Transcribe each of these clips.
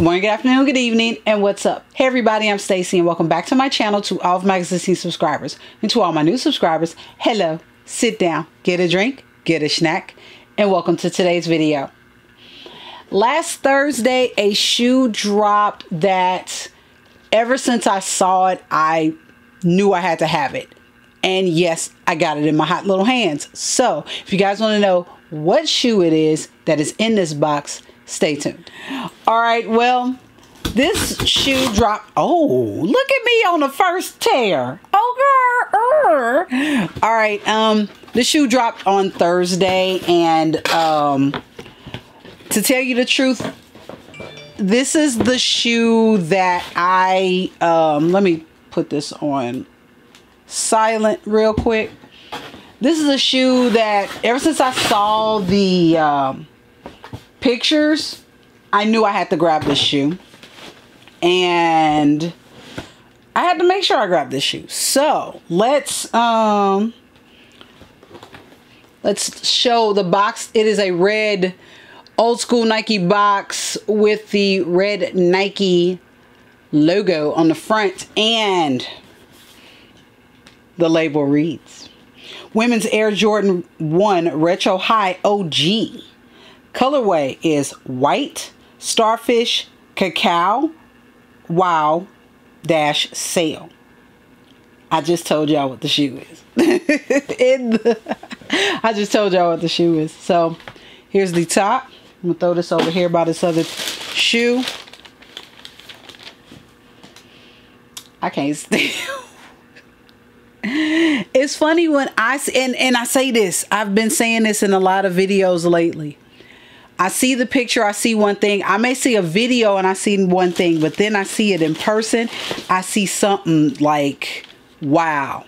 Good morning, good afternoon, good evening, and what's up? Hey everybody, I'm Stacy and welcome back to my channel, to all of my existing subscribers. And to all my new subscribers, hello, sit down, get a drink, get a snack, and welcome to today's video. Last Thursday, a shoe dropped that ever since I saw it, I knew I had to have it. And yes, I got it in my hot little hands. So if you guys want to know what shoe it is that is in this box, stay tuned. All right, well, this shoe dropped. Oh, look at me on the first tear. Oh, girl. All right, the shoe dropped on Thursday, and to tell you the truth, this is the shoe that I let me put this on silent real quick. This is a shoe that ever since I saw the pictures, I knew I had to grab this shoe, and I had to make sure I grabbed this shoe. So let's show the box. It is a red old school Nike box with the red Nike logo on the front, and the label reads Women's Air Jordan 1 Retro High OG. Colorway is white, starfish, cacao, wow, dash sail. I just told y'all what the shoe is. I just told y'all what the shoe is. So here's the top. I'm gonna throw this over here by this other shoe. I can't stand. It's funny when I say this. I've been saying this in a lot of videos lately. I see the picture, I see one thing. I may see a video and I see one thing, but then I see it in person, I see something like, wow.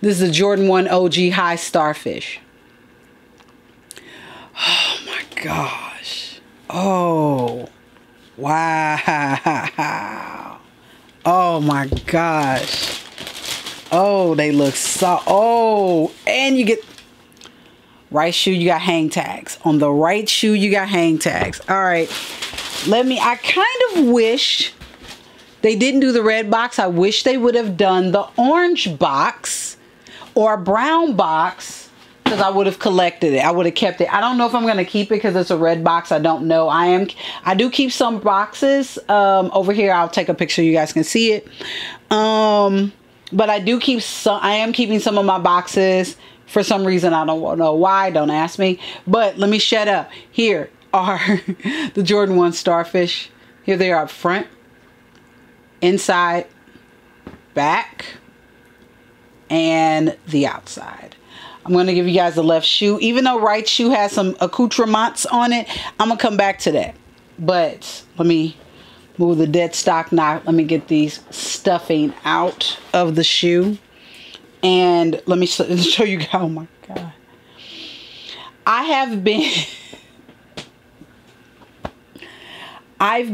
This is a Jordan 1 OG High Starfish. Oh my gosh. Oh, wow. Oh my gosh. Oh, they look so, oh, and you get right shoe, you got hang tags. On the right shoe, you got hang tags. All right, I kind of wish they didn't do the red box. I wish they would have done the orange box or a brown box, because I would have collected it. I would have kept it. I don't know if I'm going to keep it because it's a red box. I don't know. I do keep some boxes over here. I'll take a picture. You guys can see it. But I do keep some. I am keeping some of my boxes for some reason. I don't know why. Don't ask me. But let me shut up. Here are the Jordan 1 Starfish. Here they are up front, inside, back, and the outside. I'm going to give you guys the left shoe. Even though right shoe has some accoutrements on it, I'm going to come back to that. But let me move the dead stock now. Let me get these stuffing out of the shoe. And let me show you guys. Oh my God. I've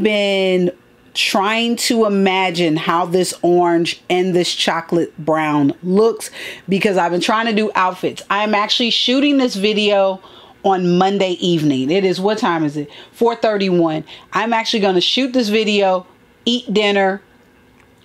been trying to imagine how this orange and this chocolate brown looks, because I've been trying to do outfits. I'm actually shooting this video on Monday evening. It is, what time is it? 4:31. I'm actually going to shoot this video, eat dinner,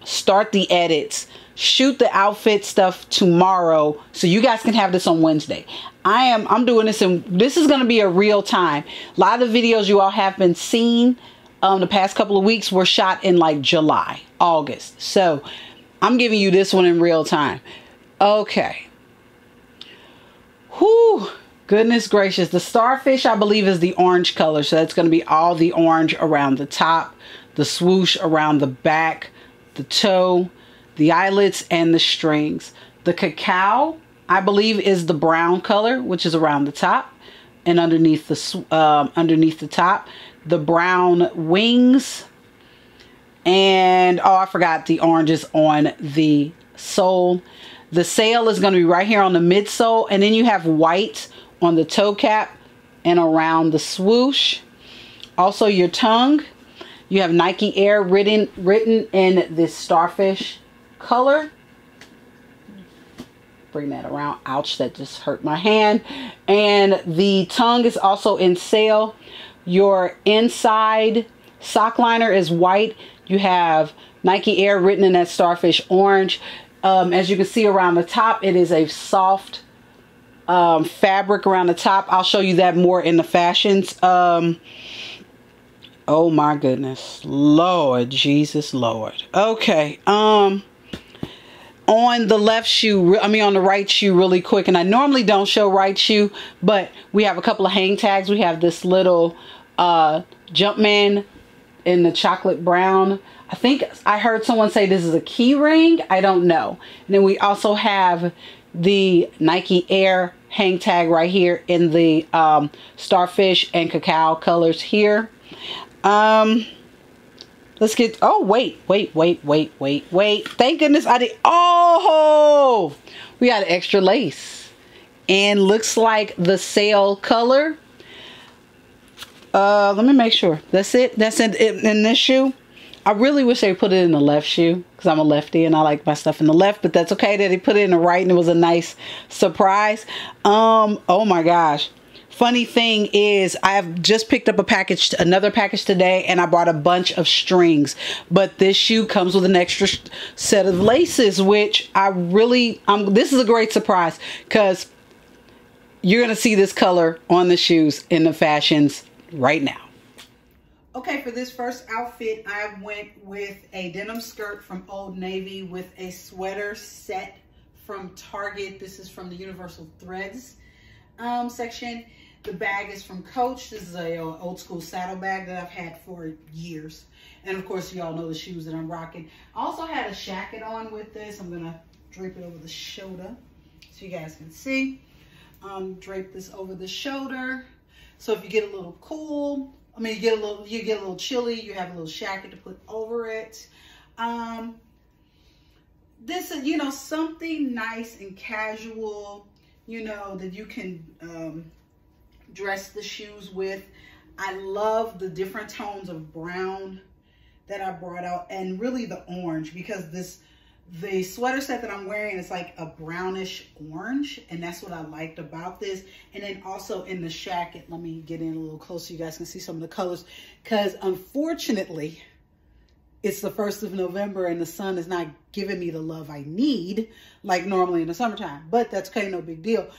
start the edits, shoot the outfit stuff tomorrow, so you guys can have this on Wednesday. I'm doing this, and this is going to be a real time. A lot of videos you all have been seeing the past couple of weeks were shot in like July, August. So I'm giving you this one in real time. Okay. Whew. Goodness gracious. The Starfish, I believe, is the orange color. So that's going to be all the orange around the top, the swoosh around the back, the toe, the eyelets, and the strings. The cacao, I believe, is the brown color, which is around the top and underneath the top. The brown wings, and oh, I forgot, the oranges on the sole. The sail is going to be right here on the midsole, and then you have white on the toe cap and around the swoosh. Also, your tongue, you have Nike Air written in this Starfish color. Bring that around. Ouch, that just hurt my hand. And the tongue is also in sail. Your inside sock liner is white. You have Nike Air written in that Starfish orange. As you can see around the top, it is a soft fabric around the top. I'll show you that more in the fashions. Oh my goodness, Lord Jesus, Lord. Okay, on the left shoe, I mean on the right shoe really quick, and I normally don't show right shoe, but we have a couple of hang tags. We have this little Jumpman in the chocolate brown. I think I heard someone say this is a key ring. I don't know. And then we also have the Nike Air hang tag right here in the Starfish and cacao colors here. Let's get, oh, wait. Thank goodness I did. Oh, we got extra lace. And looks like the sale color. Let me make sure. That's it. That's in this shoe. I really wish they put it in the left shoe because I'm a lefty and I like my stuff in the left, but that's okay that they put it in the right and it was a nice surprise. Oh my gosh. Funny thing is I have just picked up another package today, and I bought a bunch of strings, but this shoe comes with an extra set of laces, which I really, this is a great surprise because you're going to see this color on the shoes in the fashions right now. Okay, for this first outfit, I went with a denim skirt from Old Navy with a sweater set from Target. This is from the Universal Threads section. The bag is from Coach. This is a old school saddle bag that I've had for years. And of course, y'all know the shoes that I'm rocking. I also had a shacket on with this. I'm gonna drape it over the shoulder so you guys can see. Drape this over the shoulder. So if you get a little cool, I mean, you get a little chilly, you have a little shacket to put over it. This is, you know, something nice and casual, you know, that you can dress the shoes with. I love the different tones of brown that I brought out, and really the orange, because the sweater set that I'm wearing is like a brownish orange, and that's what I liked about this. And then also in the shacket, let me get in a little closer so you guys can see some of the colors, because unfortunately it's the 1st of November and the sun is not giving me the love I need like normally in the summertime, but that's okay, no big deal.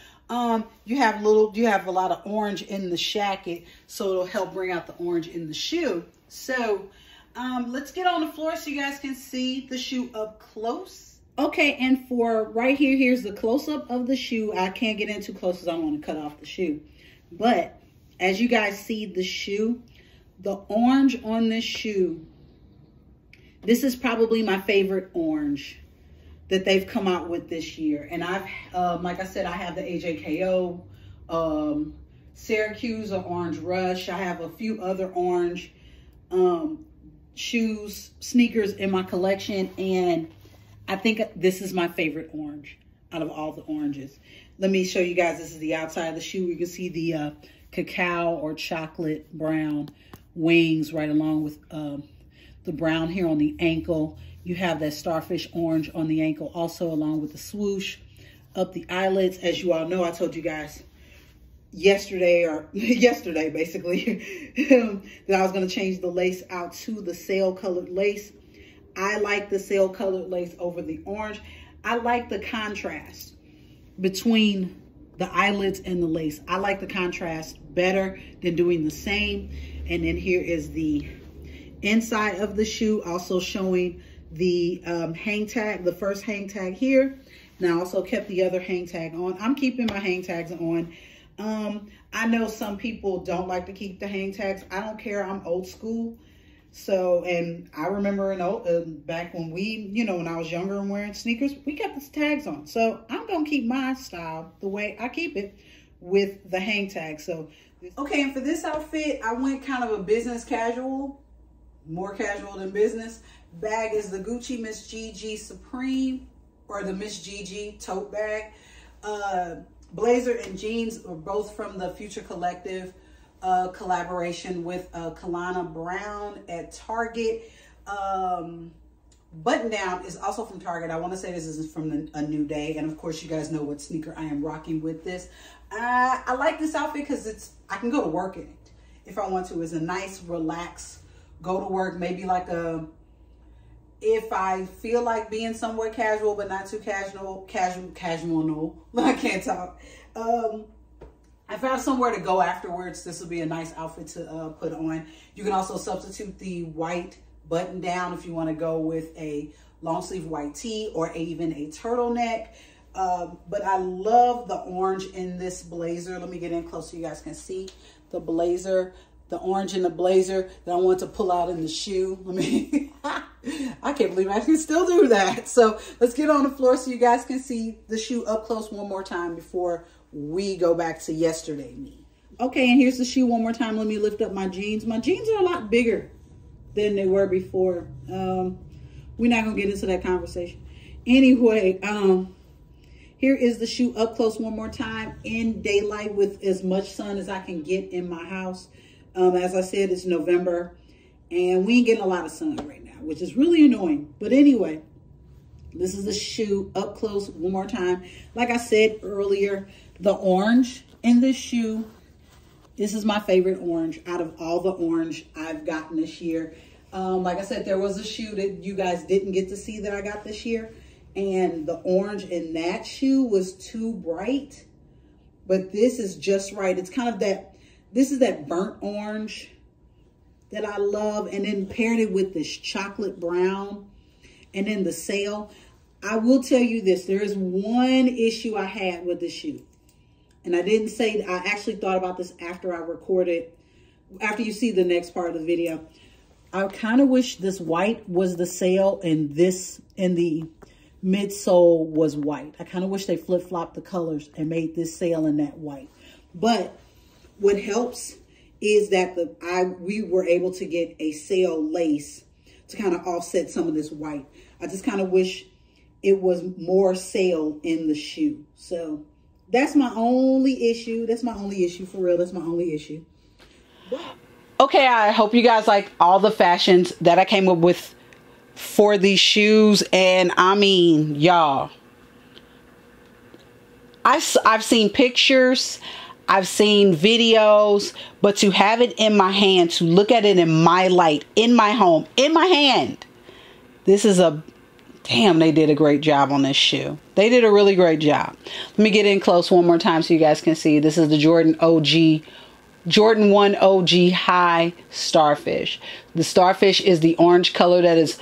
You have a lot of orange in the shacket, so it'll help bring out the orange in the shoe. So let's get on the floor so you guys can see the shoe up close. Okay, and for right here, here's the close-up of the shoe. I can't get in too close because I don't want to cut off the shoe. But as you guys see the shoe, the orange on this shoe, this is probably my favorite orange that they've come out with this year. And I've, like I said, I have the AJKO, Syracuse or Orange Rush. I have a few other orange shoes, sneakers in my collection, and I think this is my favorite orange out of all the oranges. Let me show you guys. This is the outside of the shoe. You can see the cacao or chocolate brown wings right along with the brown here on the ankle. You have that Starfish orange on the ankle also, along with the swoosh up the eyelets. As you all know, I told you guys yesterday basically that I was going to change the lace out to the sail colored lace. I like the sail colored lace over the orange. I like the contrast between the eyelets and the lace. I like the contrast better than doing the same. And then here is the inside of the shoe, also showing the hang tag, the first hang tag here. And I also kept the other hang tag on. I'm keeping my hang tags on. I know some people don't like to keep the hang tags. I don't care. I'm old school. So, and I remember back when when I was younger and wearing sneakers, we kept the tags on. So I'm going to keep my style the way I keep it with the hang tag. So, okay. And for this outfit, I went kind of a business casual, more casual than business. Bag is the Gucci Miss Gigi Supreme, or the Miss Gigi tote bag. Blazer and jeans are both from the Future Collective collaboration with Kalana Brown at Target. Button down is also from Target. I want to say this is from A New Day, and of course you guys know what sneaker I am rocking with this. I like this outfit because I can go to work in it if I want to. It's a nice, relaxed go to work, maybe like a, if I feel like being somewhat casual, but not too casual, no, I can't talk. If I have somewhere to go afterwards, this will be a nice outfit to put on. You can also substitute the white button down if you want to go with a long sleeve white tee or even a turtleneck. But I love the orange in this blazer. Let me get in close so you guys can see the blazer, the orange in the blazer that I want to pull out in the shoe. Let me, I can't believe I can still do that. So let's get on the floor so you guys can see the shoe up close one more time before we go back to yesterday me. Okay, and here's the shoe one more time. Let me lift up my jeans. My jeans are a lot bigger than they were before. We're not gonna get into that conversation. Anyway, here is the shoe up close one more time in daylight with as much sun as I can get in my house. As I said, it's November and we ain't getting a lot of sun right now, which is really annoying. But anyway, this is the shoe up close one more time. Like I said earlier, the orange in this shoe, this is my favorite orange out of all the orange I've gotten this year. Like I said, there was a shoe that you guys didn't get to see that I got this year. And the orange in that shoe was too bright. But this is just right. It's kind of that, this is that burnt orange that I love. And then paired it with this chocolate brown. And then the sail. I will tell you this. There is one issue I had with the shoe. And I didn't say, I actually thought about this after I recorded, after you see the next part of the video. I kind of wish this white was the sail and this in the midsole was white. I kind of wish they flip-flopped the colors and made this sail in that white. But what helps is that we were able to get a sail lace to kind of offset some of this white. I just kind of wish it was more sail in the shoe. So that's my only issue. That's my only issue, for real. That's my only issue. Okay, I hope you guys like all the fashions that I came up with for these shoes. And I mean, y'all, I've seen pictures, I've seen videos, but to have it in my hand, to look at it in my light, in my home, in my hand, this is a, damn, they did a great job on this shoe. They did a really great job. Let me get in close one more time so you guys can see. This is the Jordan 1 OG High Starfish. The Starfish is the orange color that is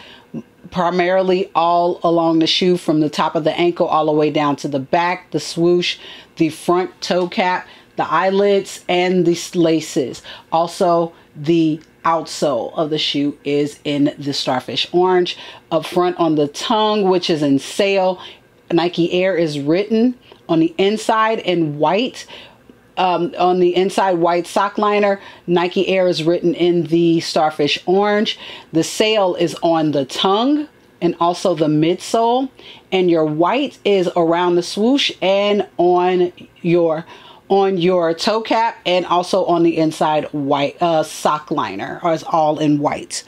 primarily all along the shoe from the top of the ankle all the way down to the back, the swoosh, the front toe cap, the eyelets, and the laces. Also, the outsole of the shoe is in the Starfish orange. Up front on the tongue, which is in sail, Nike Air is written on the inside in white. On the inside white sock liner, Nike Air is written in the Starfish orange. The sail is on the tongue and also the midsole. And your white is around the swoosh and on your toe cap, and also on the inside white sock liner, or it's all in white.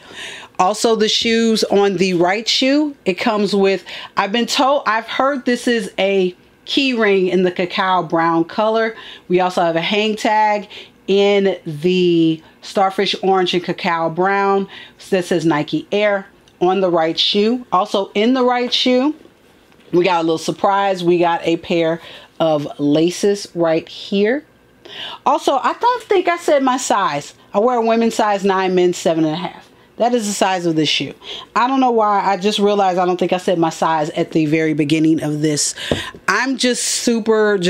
Also, the shoes on the right shoe, it comes with, I've heard this is a key ring in the cacao brown color. We also have a hang tag in the Starfish orange and cacao brown that says Nike Air on the right shoe. Also in the right shoe, we got a little surprise. We got a pair of laces right here. Also, I don't think I said my size. I wear a women's size 9, men's 7.5. That is the size of this shoe. I don't know why. I just realized I don't think I said my size at the very beginning of this. I'm just super,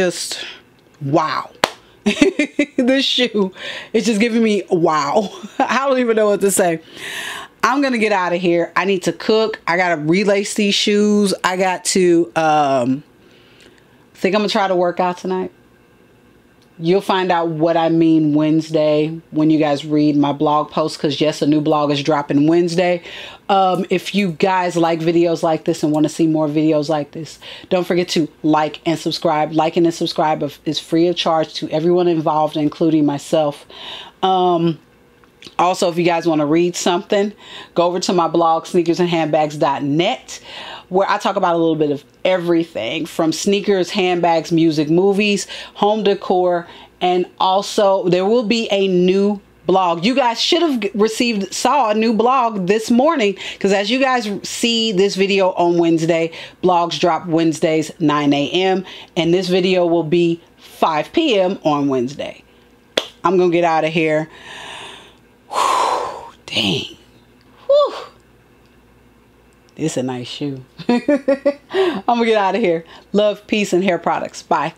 wow. This shoe is just giving me wow. I don't even know what to say. I'm going to get out of here. I need to cook. I got to relace these shoes. I got to, think I'm going to try to work out tonight. You'll find out what I mean Wednesday when you guys read my blog post, because yes, a new blog is dropping Wednesday. If you guys like videos like this and want to see more videos like this, don't forget to like and subscribe. Liking and subscribe is free of charge to everyone involved, including myself. Also, if you guys want to read something, go over to my blog, sneakersandhandbags.net, where I talk about a little bit of everything from sneakers, handbags, music, movies, home decor, and also there will be a new blog. You guys should have saw a new blog this morning, because as you guys see this video on Wednesday, blogs drop Wednesdays 9 a.m. and this video will be 5 p.m. on Wednesday. I'm gonna get out of here. Whew, dang. Whew. This is a nice shoe. I'm gonna get out of here. Love, peace, and hair products. Bye.